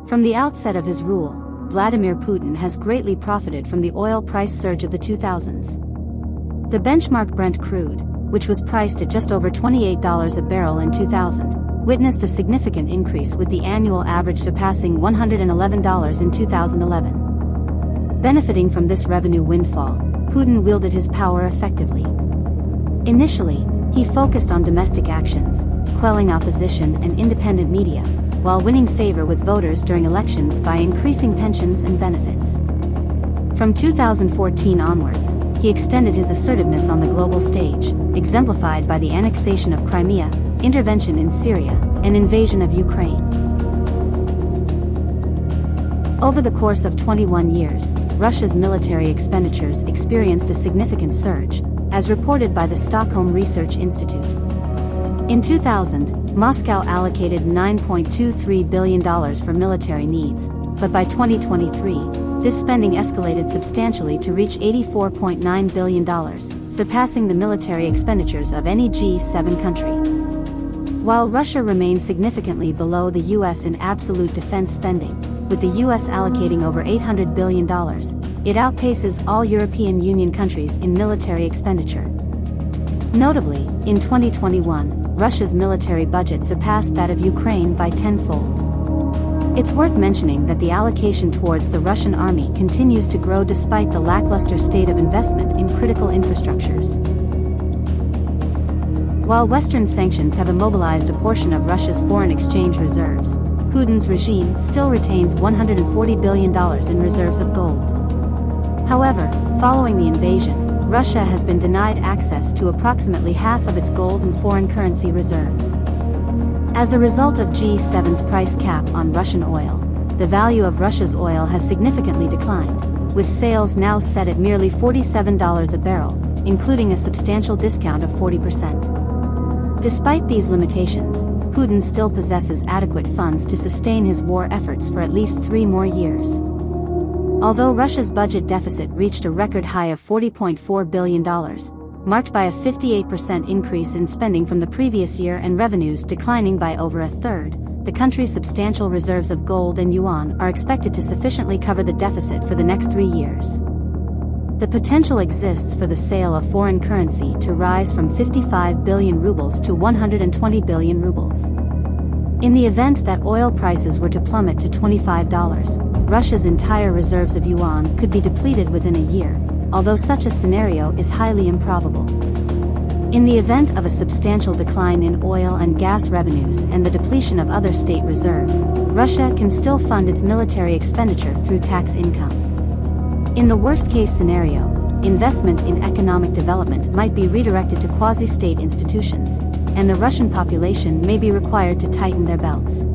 From the outset of his rule, Vladimir Putin has greatly profited from the oil price surge of the 2000s. The benchmark Brent crude, which was priced at just over $28 a barrel in 2000, witnessed a significant increase, with the annual average surpassing $111 in 2011. Benefiting from this revenue windfall, Putin wielded his power effectively. Initially, he focused on domestic actions, quelling opposition and independent media, while winning favor with voters during elections by increasing pensions and benefits. From 2014 onwards, he extended his assertiveness on the global stage, exemplified by the annexation of Crimea, intervention in Syria, and invasion of Ukraine. Over the course of 21 years, Russia's military expenditures experienced a significant surge, as reported by the Stockholm Research Institute. In 2000, Moscow allocated $9.23 billion for military needs, but by 2023, this spending escalated substantially to reach $84.9 billion, surpassing the military expenditures of any G7 country. While Russia remains significantly below the US in absolute defense spending, with the US allocating over $800 billion, it outpaces all European Union countries in military expenditure. Notably, in 2021, Russia's military budget surpassed that of Ukraine by tenfold. It's worth mentioning that the allocation towards the Russian army continues to grow despite the lackluster state of investment in critical infrastructures. While Western sanctions have immobilized a portion of Russia's foreign exchange reserves, Putin's regime still retains $140 billion in reserves of gold. However, following the invasion, Russia has been denied access to approximately half of its gold and foreign currency reserves. As a result of G7's price cap on Russian oil, the value of Russia's oil has significantly declined, with sales now set at merely $47 a barrel, including a substantial discount of 40%. Despite these limitations, Putin still possesses adequate funds to sustain his war efforts for at least 3 more years. Although Russia's budget deficit reached a record high of $40.4 billion, marked by a 58% increase in spending from the previous year and revenues declining by over a third, the country's substantial reserves of gold and yuan are expected to sufficiently cover the deficit for the next 3 years. The potential exists for the sale of foreign currency to rise from 55 billion rubles to 120 billion rubles. In the event that oil prices were to plummet to $25, Russia's entire reserves of yuan could be depleted within a year, although such a scenario is highly improbable. In the event of a substantial decline in oil and gas revenues and the depletion of other state reserves, Russia can still fund its military expenditure through tax income. In the worst-case scenario, investment in economic development might be redirected to quasi-state institutions, and the Russian population may be required to tighten their belts.